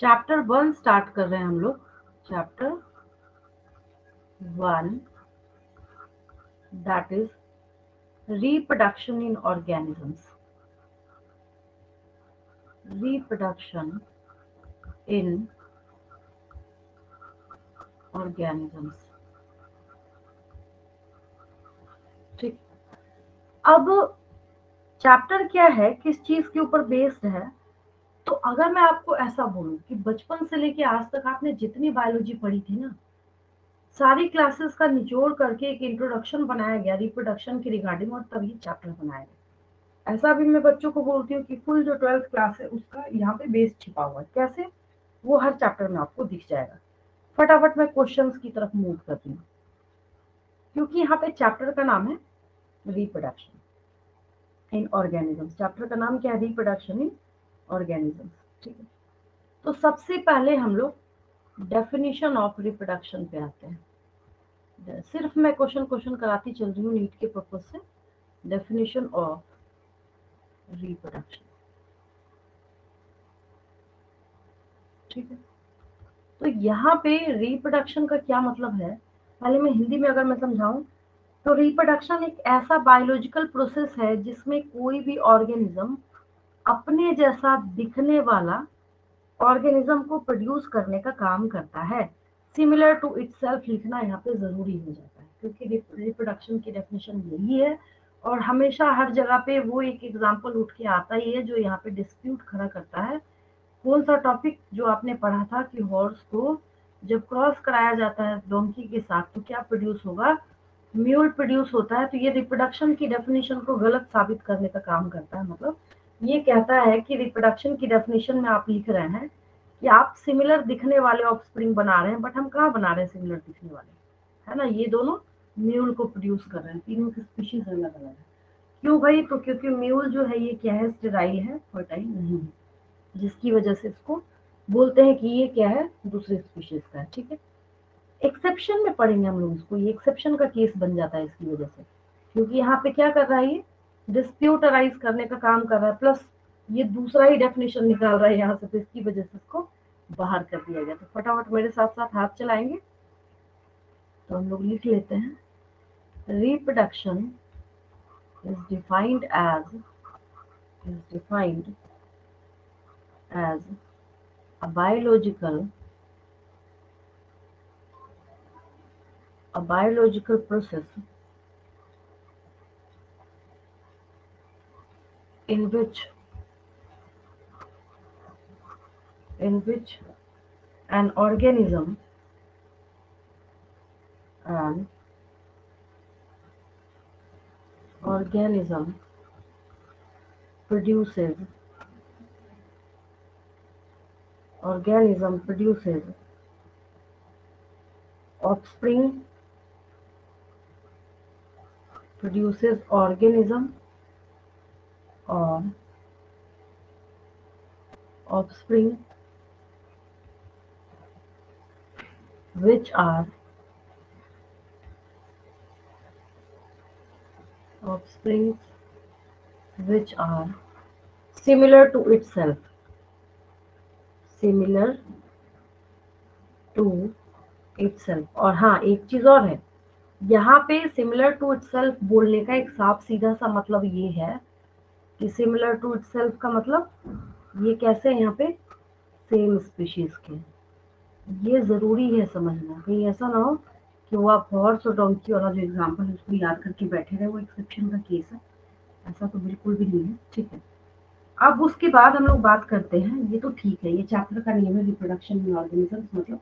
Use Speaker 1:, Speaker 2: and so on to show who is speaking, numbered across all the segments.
Speaker 1: Chapter 1 start कर रहे हैं हम लोग। Chapter 1 that is reproduction in organisms. Reproduction in organisms. ठीक। अब चैप्टर क्या है, किस चीज के ऊपर बेस्ड है? तो अगर मैं आपको ऐसा बोलूं कि बचपन से लेके आज तक आपने जितनी बायोलॉजी पढ़ी थी ना, सारी क्लासेस का निचोड़ करके एक इंट्रोडक्शन बनाया गया रिप्रोडक्शन के रिगार्डिंग, और तभी चैप्टर बनाया गया। ऐसा भी मैं बच्चों को बोलती हूँ कि फुल जो 12th क्लास है उसका यहाँ पे बेस छिपा हुआ है। कैसे? वो हर चैप्टर में आपको दिख जाएगा। फटाफट मैं क्वेश्चंस की तरफ मूव करती हूँ, क्योंकि यहाँ पे चैप्टर का नाम है रिप्रोडक्शन इन ऑर्गेनिजम्स। चैप्टर का नाम क्या है? Reproduction in organisms. ठीक है, तो सबसे पहले हम लोग डेफिनेशन ऑफ रिप्रोडक्शन पे आते हैं। सिर्फ मैं क्वेश्चन कराती चल रही हूँ नीट के पर्पज से। Definition of reproduction. ठीक है, तो यहाँ पे रिप्रोडक्शन का क्या मतलब है, पहले मैं हिंदी में अगर मैं समझाऊं तो रिप्रोडक्शन एक ऐसा बायोलॉजिकल प्रोसेस है जिसमें कोई भी ऑर्गेनिज्म अपने जैसा दिखने वाला ऑर्गेनिज्म को प्रोड्यूस करने का काम करता है। सिमिलर टू इटसेल्फ लिखना यहाँ पे जरूरी हो जाता है, क्योंकि रिप्रोडक्शन की डेफिनेशन यही है, और हमेशा हर जगह पे वो एक एग्जाम्पल उठ के आता ही है जो यहाँ पे डिस्प्यूट खड़ा करता है। कौन सा टॉपिक जो आपने पढ़ा था कि हॉर्स को जब क्रॉस कराया जाता है डोंकी के साथ तो क्या प्रोड्यूस होगा? म्यूल प्रोड्यूस होता है। तो ये रिप्रोडक्शन की डेफिनेशन को गलत साबित करने का काम करता है। मतलब ये कहता है कि रिप्रोडक्शन की डेफिनेशन में आप लिख रहे हैं कि आप सिमिलर दिखने वाले ऑफस्प्रिंग बना रहे हैं, बट हम कहाँ बना रहे हैं सिमिलर दिखने वाले? है ना, ये दोनों म्यूल को प्रोड्यूस कर रहे हैं, तीनों की स्पीशीज अलग अलग है। क्यों भाई? तो क्योंकि म्यूल जो है ये क्या है? स्टेराइल है, फर्टाइल नहीं है, जिसकी वजह से इसको बोलते हैं कि ये क्या है? दूसरे स्पीशीज का है। ठीक है, एक्सेप्शन में पढ़ेंगे हम लोग इसको, ये एक्सेप्शन का केस बन जाता है इसकी वजह से, क्योंकि यहाँ पे क्या कर रहा है? ये डिस्प्यूट अराइज करने का काम कर रहा है, प्लस ये दूसरा ही डेफिनेशन निकाल रहा है यहाँ से, तो इसकी वजह से इसको बाहर कर दिया गया। तो फटाफट मेरे साथ साथ हाथ चलाएंगे तो हम लोग लिख लेते हैं। Reproduction is defined as a biological process in which an an organism produces offspring or offspring which are offsprings which are similar to itself similar to itself। और हाँ, एक चीज और है, यहाँ पे सिमिलर टू इटसेल्फ बोलने का एक साफ सीधा सा मतलब ये है कि सिमिलर टू इटसेल्फ का मतलब ये कैसे है? यहाँ पे सेम स्पीशीज के। ये जरूरी है समझना, कहीं ऐसा ना हो कि वो आप हॉर्स और डोंकी वाला जो एग्जांपल है उसको याद करके बैठे रहे, वो एक्सेप्शन का केस है। ऐसा तो बिल्कुल भी नहीं है। ठीक है, अब उसके बाद हम लोग बात करते हैं, ये तो ठीक है, ये चैप्टर का नेम है रिप्रोडक्शन इन ऑर्गेनिजम्स। मतलब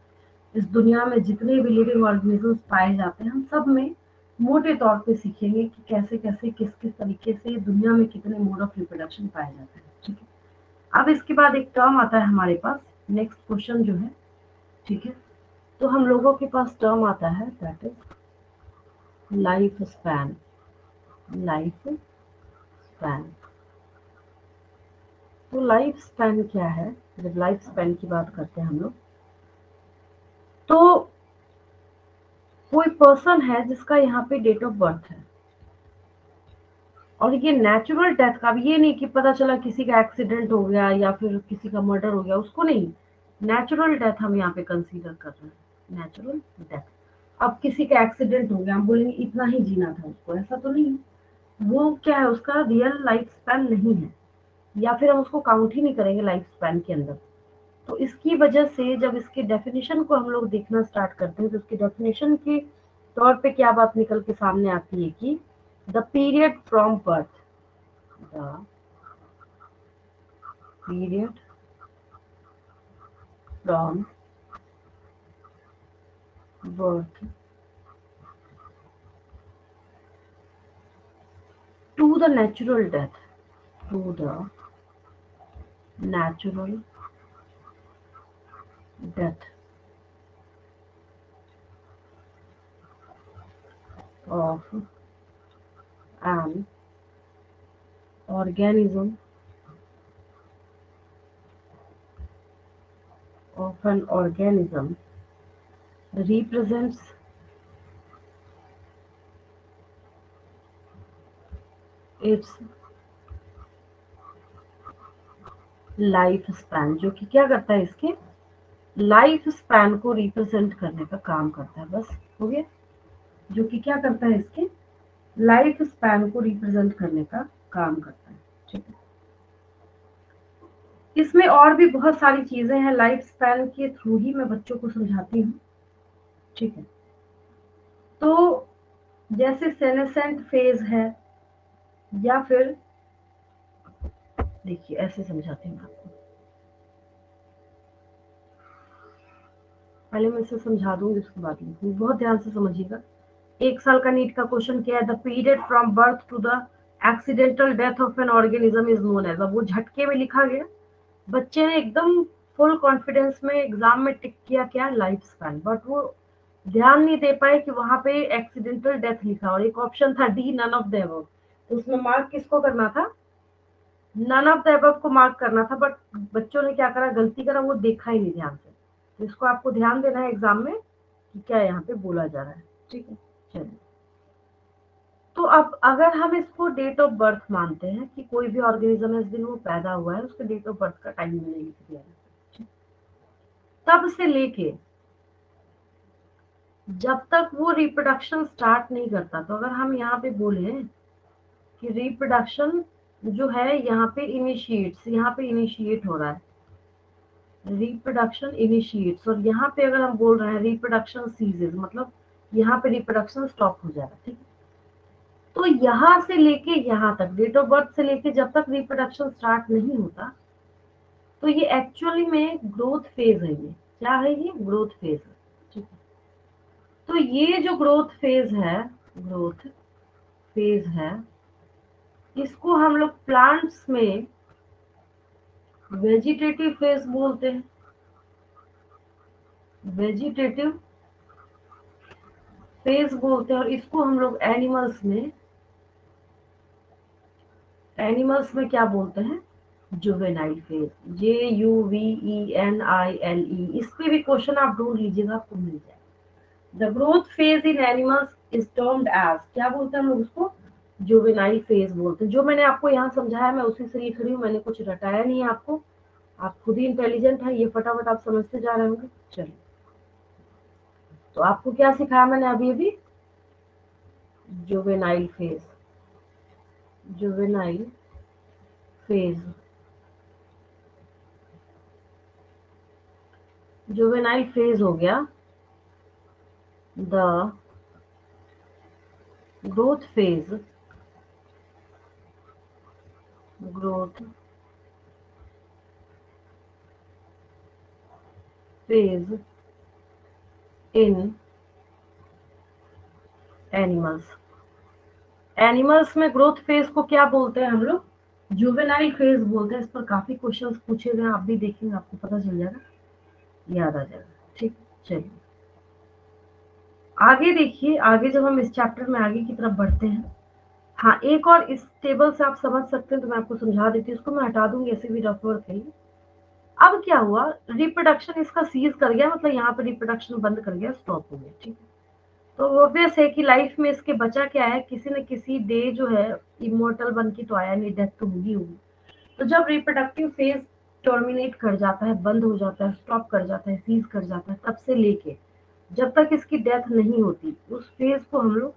Speaker 1: इस दुनिया में जितने भी लिविंग ऑर्गेनिजम्स पाए जाते हैं हम सब में मोटे तौर पे सीखेंगे कि कैसे कैसे किस किस तरीके से दुनिया में कितने मोड ऑफ रिप्रोडक्शन पाए जाते हैं। ठीक है, अब इसके बाद एक टर्म आता है हमारे पास, नेक्स्ट क्वेश्चन जो है। ठीक है, तो हम लोगों के पास टर्म आता है that is life span. Life span, तो लाइफ स्पैन क्या है? जब लाइफ स्पैन की बात करते हैं हम लोग, तो कोई पर्सन है जिसका यहाँ पे डेट ऑफ बर्थ है, और ये नेचुरल डेथ का, अब ये नहीं कि पता चला किसी का एक्सीडेंट हो गया या फिर किसी का मर्डर हो गया, उसको नहीं। नेचुरल डेथ हम यहाँ पे कंसीडर कर रहे हैं, नेचुरल डेथ। अब किसी का एक्सीडेंट हो गया, हम बोलेंगे इतना ही जीना था उसको, ऐसा तो नहीं है। वो क्या है, उसका रियल लाइफ स्पैन नहीं है, या फिर हम उसको काउंट ही नहीं करेंगे लाइफ स्पैन के अंदर। तो इसकी वजह से जब इसकी डेफिनेशन को हम लोग देखना स्टार्ट करते हैं, तो उसकी डेफिनेशन के तौर पे क्या बात निकल के सामने आती है कि the period from birth, the period from birth to the natural death, to the natural death of an organism, of an organism represents its life span, जो कि क्या करता है, इसके लाइफ स्पैन को रिप्रेजेंट करने का काम करता है। बस हो गया। जो कि क्या करता है, इसके लाइफ स्पैन को रिप्रेजेंट करने का काम करता है। ठीक है। इसमें और भी बहुत सारी चीजें हैं, लाइफ स्पैन के थ्रू ही मैं बच्चों को समझाती हूँ। ठीक है। तो जैसे सेनेसेंट फेज है, या फिर देखिए ऐसे समझाती हूँ आपको, पहले मैं इसे समझा दूंगी, उसके बाद लिखूंगी, बहुत ध्यान से समझिएगा। 1 साल का नीट का क्वेश्चन क्या है, the period from birth to the accidental death of an organism is known as. अब वो झटके में लिखा गया, बच्चे ने एकदम फुल कॉन्फिडेंस में एग्जाम में टिक किया क्या, लाइफ स्पैन, बट वो ध्यान नहीं दे पाए कि वहां पे एक्सीडेंटल डेथ लिखा और एक ऑप्शन था D, none of the above. तो उसमें मार्क किसको करना था, नन ऑफ द अबव को मार्क करना था, बट बच्चों ने क्या करा, गलती करा, वो देखा ही नहीं ध्यान से। तो इसको आपको ध्यान देना है एग्जाम में कि क्या यहाँ पे बोला जा रहा है। ठीक है, चलिए। तो अब अगर हम इसको डेट ऑफ बर्थ मानते हैं कि कोई भी ऑर्गेनिज्म इस दिन वो पैदा हुआ है, उसके डेट ऑफ बर्थ का टाइम मैंने लिख दिया है, तब से लेके जब तक वो रिप्रोडक्शन स्टार्ट नहीं करता। तो अगर हम यहाँ पे बोले कि रिप्रोडक्शन जो है यहाँ पे इनिशिएट्स, यहाँ पे इनिशिएट हो रहा है, रिप्रोडक्शन इनिशिएट्स, और यहाँ पे अगर हम बोल रहे हैं रिप्रोडक्शन सीजेस, मतलब यहाँ पे रिप्रोडक्शन स्टॉप हो जाएगा। ठीक है। तो यहाँ से लेके यहाँ तक, डेट ऑफ बर्थ से लेके जब तक रिप्रोडक्शन स्टार्ट नहीं होता, तो ये एक्चुअली में ग्रोथ फेज है। ये क्या है, ये ग्रोथ फेज है। ठीक है। तो ये जो ग्रोथ फेज है, ग्रोथ फेज है, इसको हम लोग प्लांट्स में वेजिटेटिव फेज बोलते हैं, वेजिटेटिव फेज बोलते हैं। और इसको हम लोग एनिमल्स में क्या बोलते हैं, जुवेनाइल फेज, JUVENILE। इस पे भी क्वेश्चन आप ढूंढ लीजिएगा, आपको मिल जाएगा। The growth phase in animals is termed as, क्या बोलते हैं हम लोग उसको, जुवेनाइल फेज बोलते हैं। जो मैंने आपको यहाँ समझाया मैं उसी से लिख रही हूँ, मैंने कुछ रटाया नहीं है आपको, आप खुद ही इंटेलिजेंट है, ये फटाफट आप समझते जा रहे होंगे। चलिए, तो आपको क्या सिखाया मैंने अभी अभी, juvenile phase, juvenile phase, juvenile phase हो गया। The growth phase, growth phase in animals, animals में ग्रोथ फेज को क्या बोलते हैं हम लोग, जुवेनाइल फेज बोलते हैं। इस पर काफी क्वेश्चंस पूछे गए, आप भी देखेंगे, आपको पता चल जाएगा, याद आ जाएगा। ठीक, चलिए आगे देखिए। आगे जब हम इस चैप्टर में आगे की तरफ बढ़ते हैं, हाँ एक और इस टेबल से आप समझ सकते हैं, तो मैं आपको समझा देती हूँ, इसको मैं हटा दूंगी, ऐसे भी रफ वर्क है। अब क्या हुआ, रिप्रोडक्शन इसका सीज कर गया, मतलब यहाँ पे रिप्रोडक्शन बंद कर गया, स्टॉप हो गया। ठीक है। तो ऑब्वियस है कि लाइफ में इसके बचा क्या है, किसी न किसी डे जो है इमोर्टल बन के तो आया नहीं, डेथ तो होगी होगी। तो जब रिप्रोडक्टिव फेज टर्मिनेट कर जाता है, बंद हो जाता है, स्टॉप कर जाता है, सीज कर जाता है, तब से लेके जब तक इसकी डेथ नहीं होती, उस फेज को हम लोग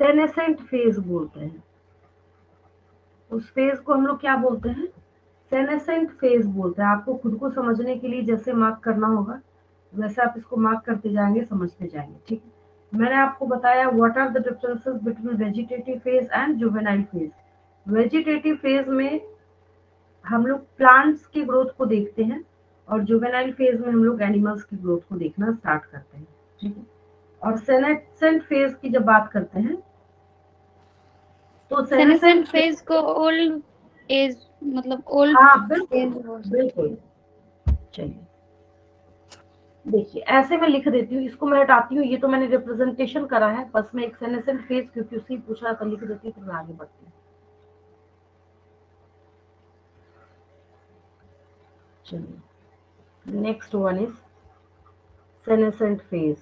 Speaker 1: सेनेसेंट फेज बोलते हैं। उस फेज को हम लोग क्या बोलते हैं? सेनेसेंट फेज बोलते हैं। आपको खुद को समझने के लिए जैसे मार्क करना होगा वैसे आप इसको मार्क करते जाएंगे, समझते जाएंगे। ठीक है, मैंने आपको बताया what are the differences between vegetative phase and juvenile phase. Vegetative phase में हम लोग प्लांट्स की ग्रोथ को देखते हैं और जुवेनाइल फेज में हम लोग एनिमल्स की ग्रोथ को देखना स्टार्ट करते हैं। ठीक है, और सेनेसेंट फेज की जब बात करते हैं तो
Speaker 2: सेनेसेंट
Speaker 1: सेनेसेंट
Speaker 2: फेज को ओल्ड एज, मतलब ओल्ड
Speaker 1: हाँ बिल्कुल,
Speaker 2: फेज बोल सकते
Speaker 1: बिल्कुल।
Speaker 2: हैं।
Speaker 1: चलिए देखिए, ऐसे मैं लिख देती हूँ, इसको मैं हटाती हूँ, ये तो मैंने रिप्रेजेंटेशन करा है, बस मैं एक सेनेसेंट फेज क्योंकि उसी पूछा था लिख देती हूँ, तो मैं आगे बढ़ती हूँ। चलिए, next one is senescent phase.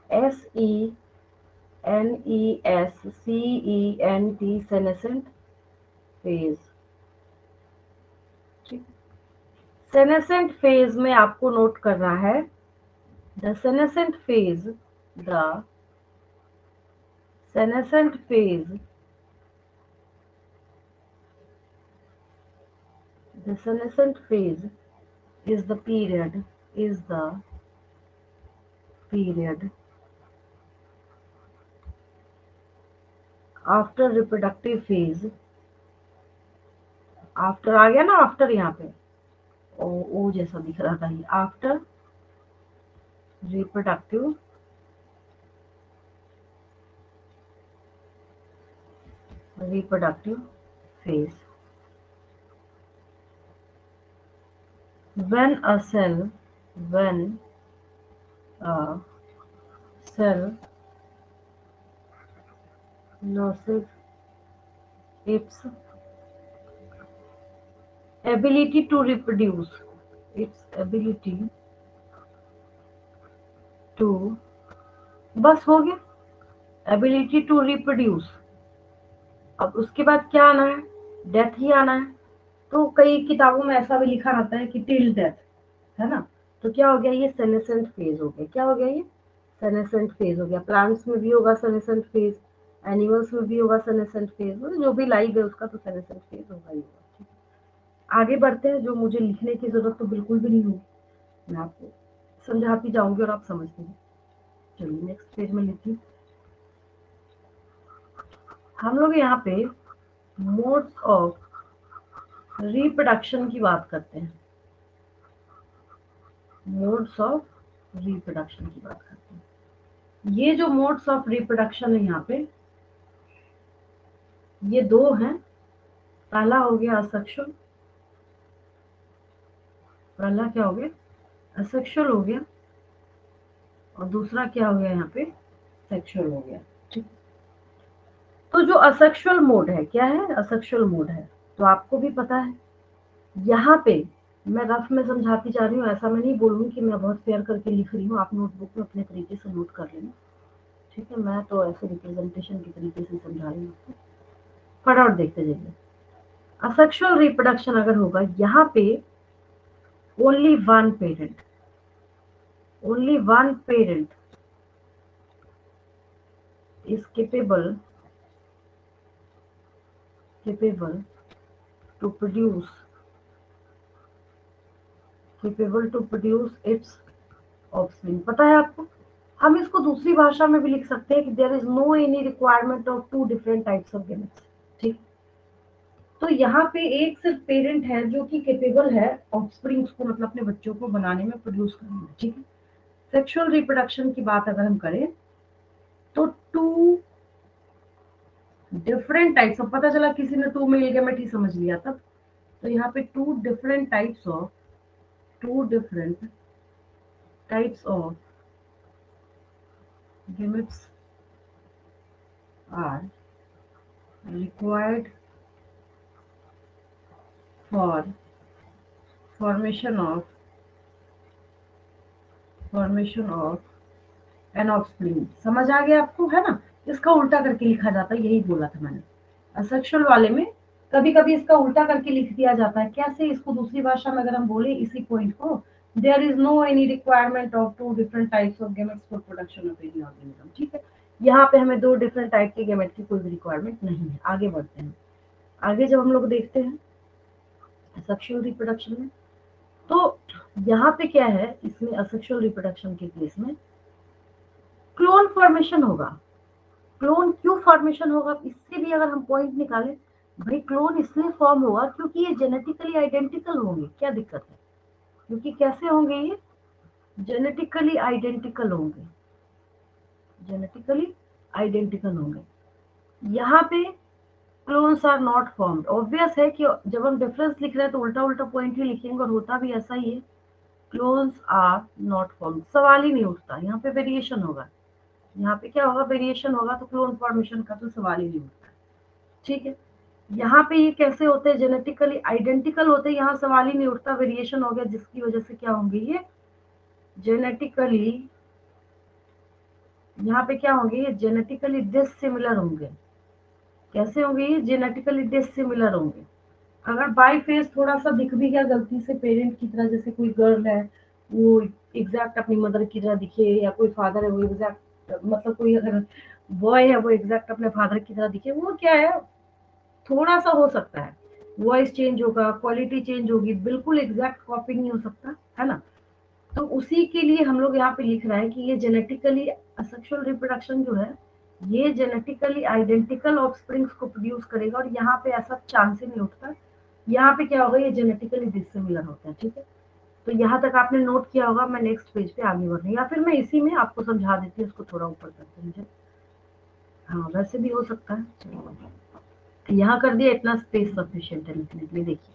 Speaker 1: SENESCENT, senescent phase। ठीक, senescent phase में आपको नोट करना है the senescent phase, the senescent phase, the senescent phase is the period, is the period after reproductive phase। After आ गया ना, आफ्टर यहाँ पे ओ जैसा दिख रहा था ये, after reproductive phase, when a cell, when a cell loses its ability to reproduce, its ability to, बस हो गया, ability to reproduce। अब उसके बाद क्या आना है? डेथ ही आना है। तो कई किताबों में ऐसा भी लिखा रहता है कि टिल डेथ, है ना? तो क्या हो गया? ये सेनेसेंट फेज हो गया। क्या हो गया? ये सेनेसेंट फेज हो गया। प्लांट्स में भी होगा सेनेसेंट फेज, एनिमल्स में भी होगा सेनेसेंट फेज, मतलब जो भी लाइव है उसका तो सेनेसेंट फेज होगा ही होगा। आगे बढ़ते हैं, जो मुझे लिखने की जरूरत तो बिल्कुल भी नहीं होगी, मैं आपको समझाती जाऊंगी और आप समझते हैं। चलिए नेक्स्ट पेज में लिखती हूँ। हम लोग यहाँ पे मोड्स ऑफ रिप्रोडक्शन की बात करते हैं, मोड्स ऑफ रिप्रोडक्शन की बात करते हैं। ये जो मोड्स ऑफ रिप्रोडक्शन है यहाँ पे, ये दो हैं। पहला हो गया असेक्सुअल, पहला क्या हो गया? असेक्सुअल हो गया, और दूसरा क्या हो गया यहाँ पे? सेक्सुअल हो गया। ठीक, तो जो असेक्सुअल मोड है, क्या है? असेक्सुअल मोड है, तो आपको भी पता है। यहाँ पे मैं रफ में समझाती जा रही हूँ, ऐसा मैं नहीं बोलूंगी कि मैं बहुत फेयर करके लिख रही हूँ, आप नोटबुक में अपने तरीके से नोट कर लेना। ठीक है, मैं तो ऐसे रिप्रेजेंटेशन के तरीके से समझा रही हूँ। फटाफट देखते जाइए। असेक्सुअल रिप्रोडक्शन अगर होगा यहाँ पे, only one parent, only one parent is capable to produce, capable to produce its offspring। पता है आपको? हम इसको दूसरी भाषा में भी लिख सकते हैं कि there is no any requirement of two different types of gametes. ठीक, तो यहाँ पे एक सिर्फ पेरेंट है जो कि केपेबल है ऑफस्प्रिंग्स को, मतलब अपने बच्चों को बनाने में, प्रोड्यूस करने में। ठीक है, सेक्सुअल रिप्रोडक्शन की बात अगर हम करें तो टू डिफरेंट टाइप्स ऑफ, पता चला किसी ने टू मेल गेमेट ही समझ लिया तब, तो यहाँ पे two different types of gametes are required for formation of an offspring. समझ आ गया आपको, है ना? इसका उल्टा करके लिखा जाता है, यही बोला था मैंने। असेक्सुअल वाले में कभी कभी इसका उल्टा करके लिख दिया जाता है। कैसे, इसको दूसरी भाषा में अगर हम बोले इसी पॉइंट को, there is no any requirement of two different types of gametes for production of any organism. ठीक है, यहाँ पे हमें दो डिफरेंट टाइप के गेमेट की कोई भी रिक्वायरमेंट नहीं है। आगे बढ़ते हैं। आगे जब हम लोग देखते हैं सेक्सुअल रिप्रोडक्शन में, तो यहाँ पे क्या है, इसमें असेक्सुअल रिप्रोडक्शन के केस में क्लोन फॉर्मेशन होगा। क्लोन क्यों फॉर्मेशन होगा, इससे भी अगर हम पॉइंट निकालें, भाई क्लोन इसलिए फॉर्म होगा क्योंकि ये जेनेटिकली आइडेंटिकल होंगे। क्या दिक्कत है, क्योंकि कैसे होंगे ये, जेनेटिकली आइडेंटिकल होंगे, जेनेटिकली आइडेंटिकल होंगे। यहाँ पे clones are not formed. Obvious है कि जब हम डिफरेंस लिख रहे हैं तो उल्टा उल्टा पॉइंट ही लिखेंगे, और होता भी ऐसा ही है। क्लोन्स आर नॉट फॉर्म्ड, सवाल ही नहीं उठता। यहाँ पे वेरिएशन होगा, यहाँ पे क्या होगा, वेरिएशन होगा, तो क्लोन फॉर्मेशन का तो सवाल ही नहीं उठता। ठीक है, यहाँ पे ये कैसे होते हैं, जेनेटिकली आइडेंटिकल होते हैं, यहाँ सवाल ही नहीं उठता, वेरिएशन हो गया, जिसकी वजह से क्या होंगे ये जेनेटिकली, यहाँ पे क्या होंगे ये जेनेटिकली डिसिमिलर होंगे। कैसे होंगे ये जेनेटिकली डिसिमिलर होंगे। अगर बाय फेस थोड़ा सा दिख भी गया गलती से पेरेंट की तरह, जैसे कोई गर्ल है वो एग्जैक्ट अपनी मदर की तरह दिखे, या कोई फादर है वो एग्जैक्ट, मतलब कोई अगर बॉय है वो एग्जैक्ट अपने फादर की तरह दिखे, वो क्या है, थोड़ा सा हो सकता है, वॉइस चेंज होगा, क्वालिटी चेंज होगी, बिल्कुल एग्जैक्ट कॉपी नहीं हो सकता है ना। तो उसी के लिए हम लोग यहाँ पे लिख रहे हैं कि ये जेनेटिकली असेक्सुअल रिप्रोडक्शन जो है, ये जेनेटिकली आइडेंटिकल ऑफस्प्रिंग्स को प्रोड्यूस करेगा, और यहाँ पे ऐसा चांस ही नहीं उठता। यहाँ पे क्या होगा, ये जेनेटिकली डिसिमिलर होता है। ठीक है, तो यहाँ तक आपने नोट किया होगा। मैं नेक्स्ट पेज पे आगे बढ़ रही हूँ, या फिर मैं इसी में आपको समझा देती हूँ, इसको थोड़ा ऊपर करते मुझे, हाँ वैसे भी हो सकता है। चलो यहाँ कर दिया, इतना स्पेस सफिशिएंट है लिखने के लिए। देखिए,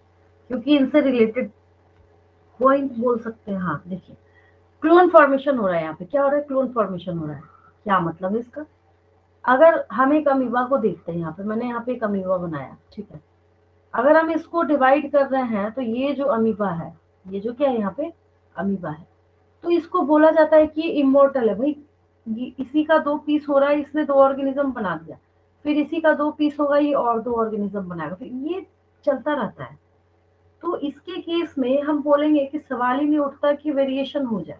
Speaker 1: क्योंकि इनसे रिलेटेड पॉइंट बोल सकते हैं। हाँ देखिए, क्लोन फॉर्मेशन हो रहा है, यहाँ पे क्या हो रहा है, क्लोन फॉर्मेशन हो रहा है। क्या मतलब है इसका, अगर हम एक अमीबा को देखते हैं, यहाँ पे मैंने यहाँ पे एक अमीबा बनाया, ठीक है, अगर हम इसको डिवाइड कर रहे हैं, तो ये जो अमीबा है, ये जो क्या है यहाँ पे अमीबा है, तो इसको बोला जाता है कि ये इमोर्टल है। भाई ये इसी का दो पीस हो रहा है, इसने दो ऑर्गेनिज्म बना दिया, फिर इसी का दो पीस होगा, ये और दो ऑर्गेनिज्म बनाएगा, फिर ये चलता रहता है। तो इसके केस में हम बोलेंगे कि सवाल ही नहीं उठता कि वेरिएशन हो जाए।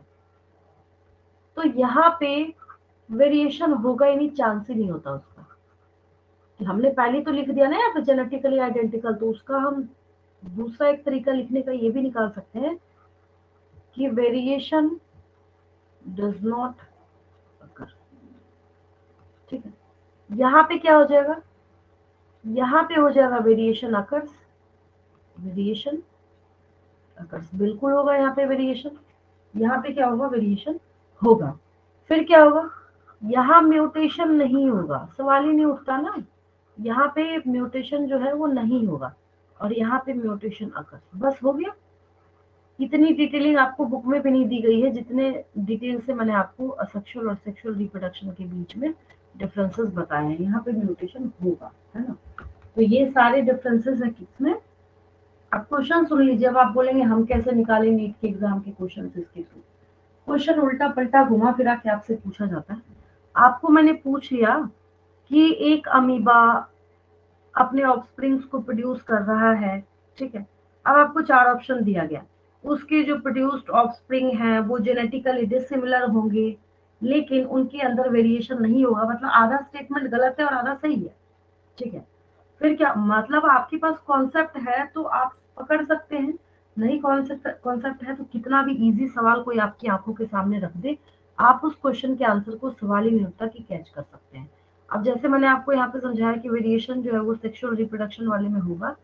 Speaker 1: तो यहाँ पे वेरिएशन होगा ही नहीं, चांस ही नहीं होता उसका। कि हमने पहले तो लिख दिया ना यहाँ पे जेनेटिकली आइडेंटिकल, तो उसका हम दूसरा एक तरीका लिखने का ये भी निकाल सकते हैं कि वेरिएशन डज नॉट अकर। ठीक है, यहाँ पे क्या हो जाएगा, यहाँ पे हो जाएगा वेरिएशन अकर्स, वेरिएशन अकर्स बिल्कुल होगा यहाँ पे वेरिएशन। यहाँ पे क्या होगा, वेरिएशन होगा। फिर क्या होगा, यहाँ म्यूटेशन नहीं होगा, सवाल ही नहीं उठता ना। यहाँ पे म्यूटेशन जो है वो नहीं होगा, और यहाँ पे म्यूटेशन अकर, बस हो गया। इतनी डिटेलिंग आपको बुक में भी नहीं दी गई है, जितने डिटेल से मैंने आपको असेक्सुअल और सेक्सुअल रिप्रोडक्शन के बीच में डिफरेंसेस बताए हैं। यहाँ पे म्यूटेशन होगा, है ना। तो ये सारे डिफरेंसेस है किसमें। अब क्वेश्चन सुन लीजिए, अब आप बोलेंगे हम कैसे निकालें नीट के एग्जाम के क्वेश्चन इसके थ्रू। क्वेश्चन उल्टा पलटा घुमा फिरा के आपसे पूछा जाता है। आपको मैंने पूछ लिया कि एक अमीबा अपने ऑफस्प्रिंग्स को प्रोड्यूस कर रहा है, ठीक है। अब आपको चार ऑप्शन दिया गया, उसके जो प्रोड्यूस्ड ऑफस्प्रिंग हैं वो जेनेटिकली डिसिमिलर होंगे, लेकिन उनके अंदर वेरिएशन नहीं होगा। मतलब आधा स्टेटमेंट गलत है और आधा सही है, ठीक है। फिर क्या मतलब, आपके पास कॉन्सेप्ट है तो आप पकड़ सकते हैं, नहीं कॉन्सेप्ट कॉन्सेप्ट है तो कितना भी इजी सवाल कोई आपकी आंखों के सामने रख दे, आप उस क्वेश्चन के आंसर को सवाल ही नहीं होता कि कैच कर सकते हैं। अब जैसे मैंने आपको यहाँ पे समझाया कि वेरिएशन जो है वो सेक्सुअल रिप्रोडक्शन वाले में होगा,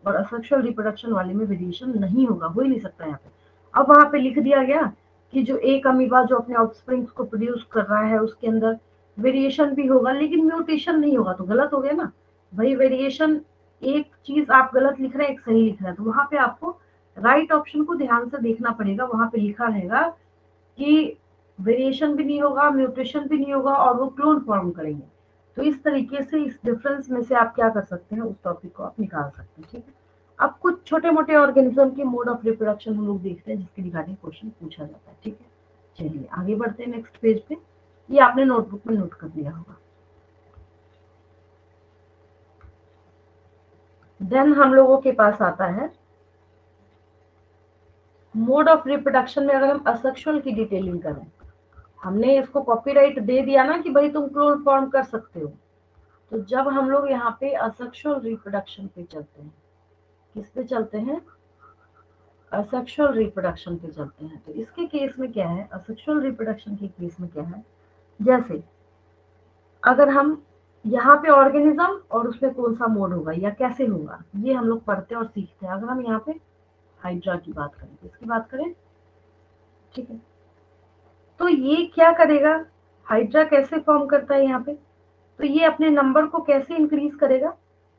Speaker 1: और असेक्सुअल रिप्रोडक्शन वाले में वेरिएशन नहीं होगा, हो ही नहीं सकता यहाँ पे। अब वहां पे लिख दिया गया कि जो एक अमीबा जो अपने ऑफस्प्रिंग्स को प्रोड्यूस कर रहा है उसके अंदर वेरिएशन भी होगा लेकिन म्यूटेशन नहीं होगा, तो गलत हो गया ना भाई। वेरिएशन, एक चीज आप गलत लिख रहे हैं, एक सही लिख रहे हैं, तो वहां पे आपको राइट ऑप्शन को ध्यान से देखना पड़ेगा। वहां पे लिखा रहेगा कि वेरिएशन भी नहीं होगा, म्यूटेशन भी नहीं होगा, और वो क्लोन फॉर्म करेंगे। तो इस तरीके से इस डिफरेंस में से आप क्या कर सकते हैं, उस टॉपिक को आप निकाल सकते हैं। ठीक है, अब कुछ छोटे मोटे ऑर्गेनिज्म के मोड ऑफ रिप्रोडक्शन हम लोग देखते हैं जिसके रिगार्डिंग क्वेश्चन पूछा जाता है। ठीक है, चलिए आगे बढ़ते हैं नेक्स्ट पेज पे। ये आपने नोटबुक में नोट कर लिया होगा। देन हम लोगों के पास आता है मोड ऑफ रिप्रोडक्शन में। अगर हम असेक्सुअल की डिटेलिंग करें, हमने इसको कॉपीराइट दे दिया ना कि भाई तुम क्लोन फॉर्म कर सकते हो, तो जब हम लोग यहाँ पे असेक्सुअल रिप्रोडक्शन पे चलते हैं, किस पे चलते हैं, असेक्सुअल रिप्रोडक्शन पे चलते हैं, तो इसके केस में क्या है, असेक्सुअल रिप्रोडक्शन के केस में क्या है, जैसे अगर हम यहाँ पे ऑर्गेनिज्म और उसमें कौन सा मोड होगा या कैसे होगा, ये हम लोग पढ़ते हैं और सीखते हैं। अगर हम यहाँ पे हाइड्रा की बात करें, इसकी बात करें, ठीक है, तो ये क्या करेगा, हाइड्रा कैसे फॉर्म करता है यहाँ पे, तो ये अपने नंबर को कैसे इंक्रीज करेगा,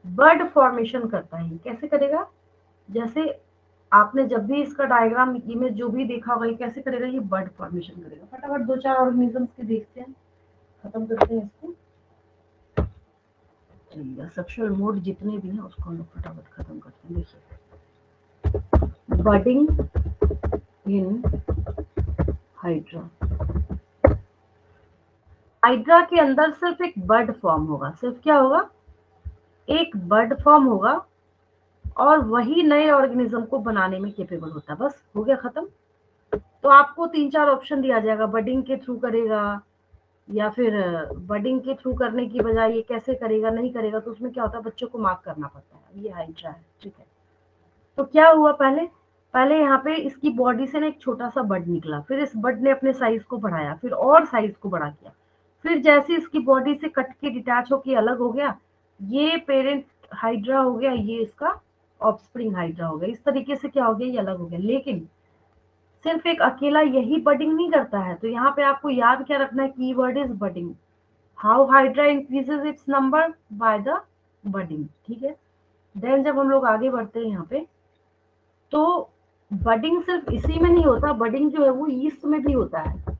Speaker 1: बर्ड फॉर्मेशन करता है। कैसे करेगा, जैसे आपने जब भी इसका डायग्राम इमेज जो भी देखा होगा, ये कैसे करेगा, ये बर्ड फॉर्मेशन करेगा। फटाफट दो चार ऑर्गेनिजम्स के देखते हैं, खत्म करते हैं इसको। चलिए सेक्सुअल मोड जितने भी हैं उसको हम लोग फटाफट खत्म करते हैं। देखिए बडिंग इन हाइड्रा, हाइड्रा के अंदर सिर्फ एक बर्ड फॉर्म होगा, सिर्फ क्या होगा, एक बर्ड फॉर्म होगा, और वही नए ऑर्गेनिज्म को बनाने में केपेबल होता है। बस हो गया खत्म। तो आपको 3-4 ऑप्शन दिया जाएगा, बडिंग के थ्रू करेगा या फिर बडिंग के थ्रू करने की बजाय ये कैसे करेगा, नहीं करेगा, तो उसमें क्या होता है, बच्चों को मार्क करना पड़ता है। ये हाइड्रा है, ठीक है। तो क्या हुआ, पहले पहले यहाँ पे इसकी बॉडी से ना एक छोटा सा बड निकला, फिर इस बड ने अपने साइज को बढ़ाया, फिर और साइज को बड़ा किया, फिर जैसे इसकी बॉडी से कट के डिटैच होके अलग हो गया, ये पेरेंट हाइड्रा हो गया, ये इसका ऑफस्प्रिंग हाइड्रा हो गया। इस तरीके से क्या हो गया, ये अलग हो गया। लेकिन सिर्फ एक अकेला यही बडिंग नहीं करता है, तो यहाँ पे आपको याद क्या रखना है, keyword is budding. How hydra increases it's number, by the budding, ठीक है। देन जब हम लोग आगे बढ़ते हैं यहाँ पे, तो बडिंग सिर्फ इसी में नहीं होता, बडिंग जो है वो ईस्ट में भी होता है।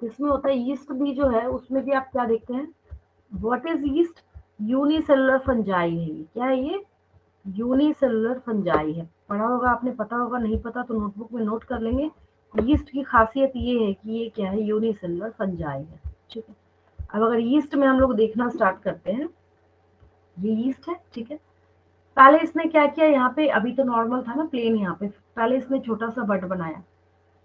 Speaker 1: किसमें होता है, ईस्ट भी जो है उसमें भी आप क्या देखते हैं, what is east, unicellular fungi है ये। क्या है ये, यूनिसेलुलर फंजाई है। पढ़ा होगा आपने, पता होगा, नहीं पता तो नोटबुक में नोट कर लेंगे। ईस्ट की खासियत ये है कि ये क्या है, यूनिसेलुलर फंजाई है, ठीक है। अब अगर ईस्ट में हम लोग देखना स्टार्ट करते हैं, ये ईस्ट है, ठीक है। पहले इसने क्या किया, यहाँ पे अभी तो नॉर्मल था ना, प्लेन, यहाँ पे पहले इसने छोटा सा बड बनाया,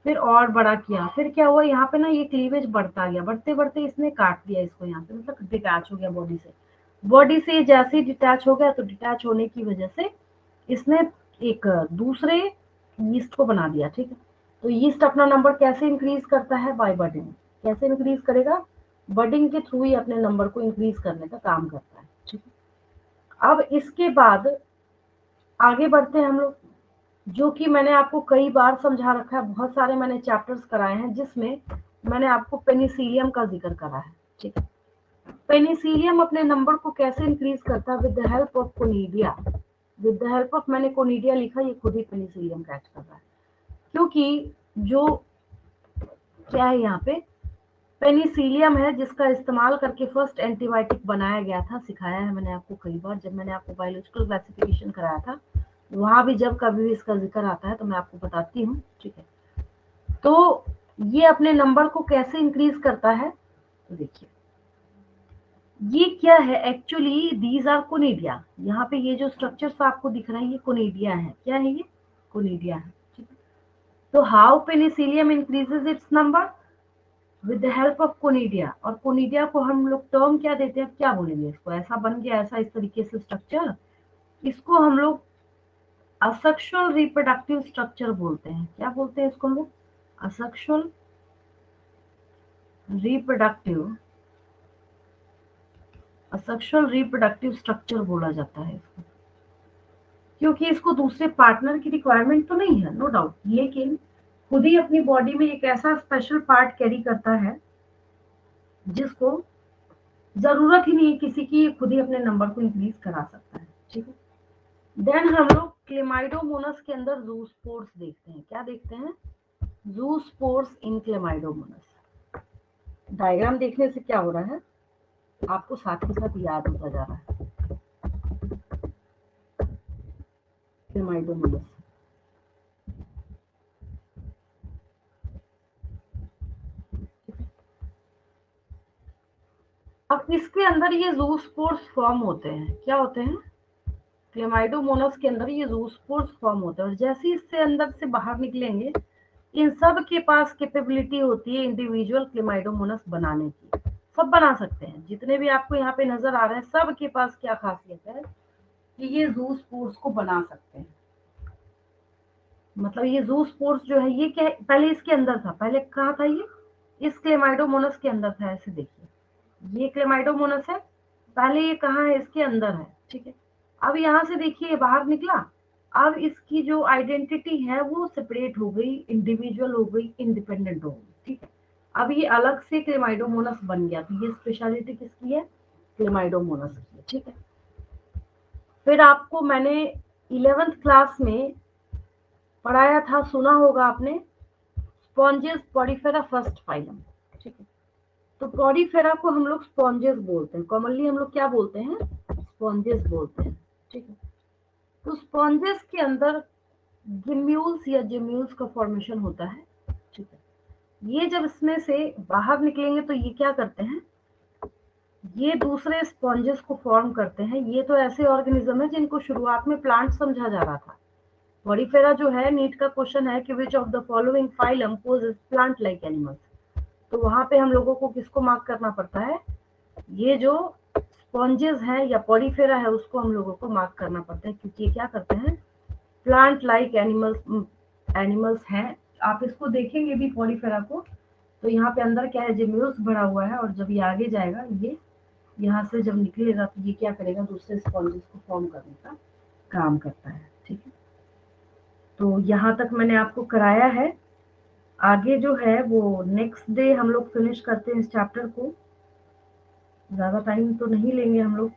Speaker 1: फिर और बड़ा किया, फिर क्या हुआ, यहाँ पे ना ये क्लीवेज बढ़ता गया, बढ़ते बढ़ते इसने काट दिया इसको यहाँ से, मतलब डिटैच हो गया बॉडी से। बॉडी से जैसे ही डिटैच हो गया, तो डिटैच होने की वजह से इसने एक दूसरे यीस्ट को बना दिया, ठीक है। तो यीस्ट अपना नंबर कैसे इंक्रीज करता है, बाय बडिंग। कैसे इंक्रीज करेगा, बडिंग के थ्रू ही अपने नंबर को इंक्रीज करने का काम करता है, ठीक है। अब इसके बाद आगे बढ़ते हैं हम लोग, जो कि मैंने आपको कई बार समझा रखा है, बहुत सारे मैंने चैप्टर्स कराए हैं जिसमें मैंने आपको पेनिसिलियम का जिक्र करा है, ठीक है। पेनिसिलियम अपने नंबर को कैसे इंक्रीज करता है, with the help of conidia. With the help of, मैंने कोनिडिया लिखा, ये खुद ही पेनिसिलियम कैच कर रहा है, क्योंकि जो क्या है यहाँ पे, पेनिसिलियम है जिसका इस्तेमाल करके फर्स्ट एंटीबायोटिक बनाया गया था। सिखाया है मैंने आपको कई बार, जब मैंने आपको बायोलॉजिकल क्लासिफिकेशन कराया था, वहां भी जब कभी भी इसका जिक्र आता है तो मैं आपको बताती हूँ, ठीक है। तो ये अपने नंबर को कैसे इंक्रीज करता है, तो देखिए ये क्या है, एक्चुअली दीज आर कोनिडिया। यहाँ पे ये जो स्ट्रक्चर्स आपको दिख रहा है, ये कोनिडिया है। क्या है ये, कोनिडिया है, ठीक है। तो how Penicillium increases it's number, with the help of conidia. और कोनिडिया को हम लोग टर्म क्या देते हैं, क्या बोलेंगे इसको, ऐसा बन गया, ऐसा इस तरीके से स्ट्रक्चर, इसको हम लोग असेक्सुअल रिप्रोडक्टिव स्ट्रक्चर बोलते हैं। क्या बोलते हैं इसको हम लोग, asexual reproductive, asexual reproductive structure बोला जाता है इसको, क्योंकि इसको दूसरे पार्टनर की रिक्वायरमेंट तो नहीं है, नो डाउट, लेकिन खुद ही अपनी बॉडी में एक ऐसा स्पेशल पार्ट कैरी करता है जिसको जरूरत ही नहीं है किसी की, ये खुद ही अपने नंबर को इंक्रीज करा सकता है, ठीक है। देन हम लोग क्लेमाइडोमोनस के अंदर जूस्पोर्स देखते हैं। क्या देखते हैं, जूस्पोर्स इन क्लेमाइडोमोनस। डायग्राम देखने से क्या हो रहा है, आपको साथ ही साथ याद होता जा रहा है, क्लेमाइडोमोनस। अब इसके अंदर ये जूस्पोर्स फॉर्म होते हैं। क्या होते हैं, क्लेमाइडोमोनास के अंदर ये जूस्पोर्स फॉर्म होते हैं, और जैसे ही इससे अंदर से बाहर निकलेंगे, इन सब के पास कैपेबिलिटी होती है इंडिविजुअल क्लेमाइडोमोनास बनाने की। सब बना सकते हैं, जितने भी आपको यहाँ पे नजर आ रहे हैं, सब के पास क्या खासियत है कि ये जूस्पोर्स को बना सकते हैं। मतलब ये जूस्पोर्स जो है, ये क्या, पहले इसके अंदर था, पहले कहाँ था ये, इस क्लेमाइडोमोनास के अंदर था। ऐसे देखिए, ये क्लेमाइडोमोनास है, पहले ये कहाँ है, इसके अंदर है, ठीक है। अब यहाँ से देखिए बाहर निकला, अब इसकी जो आइडेंटिटी है वो सेपरेट हो गई, इंडिविजुअल हो गई, इंडिपेंडेंट हो गई, ठीक है। अब ये अलग से क्लेमाइडोमोनास बन गया, तो ये स्पेशलिटी किसकी है, क्लेमाइडोमोनास की है, ठीक है। फिर आपको मैंने 11th क्लास में पढ़ाया था, सुना होगा आपने, स्पॉन्जेस पॉडीफेरा फर्स्ट फाइलम, ठीक है। तो पॉडीफेरा को हम लोग स्पॉन्जेस बोलते हैं, कॉमनली हम लोग क्या बोलते हैं, स्पॉन्जेस बोलते हैं, ठीक है। तो स्पॉन्जेस के अंदर गिम्यूल्स या जिम्यूल्स का फॉर्मेशन होता है, ठीक है। ये जब इसमें से बाहर निकलेंगे तो ये क्या करते हैं, ये दूसरे स्पॉन्जेस को फॉर्म करते हैं। ये तो ऐसे ऑर्गेनिज्म है जिनको शुरुआत में प्लांट समझा जा रहा था। पॉडीफेरा जो है, नीट का क्वेश्चन है कि which of the following phylum possess plant like animals, तो वहां पे हम लोगों को किसको मार्क करना पड़ता है, ये जो स्पॉन्जेस हैं या पॉडीफेरा है उसको हम लोगों को मार्क करना पड़ता है, क्योंकि ये क्या करते हैं, प्लांट लाइक एनिमल्स, एनिमल्स हैं। आप इसको देखेंगे भी पॉडीफेरा को, तो यहाँ पे अंदर क्या है, जिम्यूल्स भरा हुआ है, और जब ये आगे जाएगा, ये यहाँ से जब निकलेगा तो ये क्या करेगा, दूसरे स्पॉन्जेस को फॉर्म करने का काम करता है, ठीक है। तो यहाँ तक मैंने आपको कराया है। आगे जो है वो नेक्स्ट डे हम लोग फिनिश करते हैं इस चैप्टर को। ज़्यादा टाइम तो नहीं लेंगे हम लोग,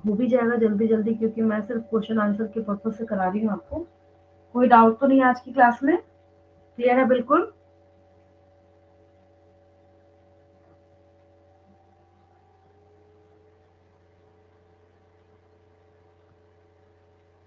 Speaker 1: हो भी जाएगा जल्दी जल्दी, क्योंकि मैं सिर्फ क्वेश्चन आंसर के पर्पज से करा रही हूँ आपको। कोई डाउट तो नहीं आज की क्लास में, क्लियर है बिल्कुल।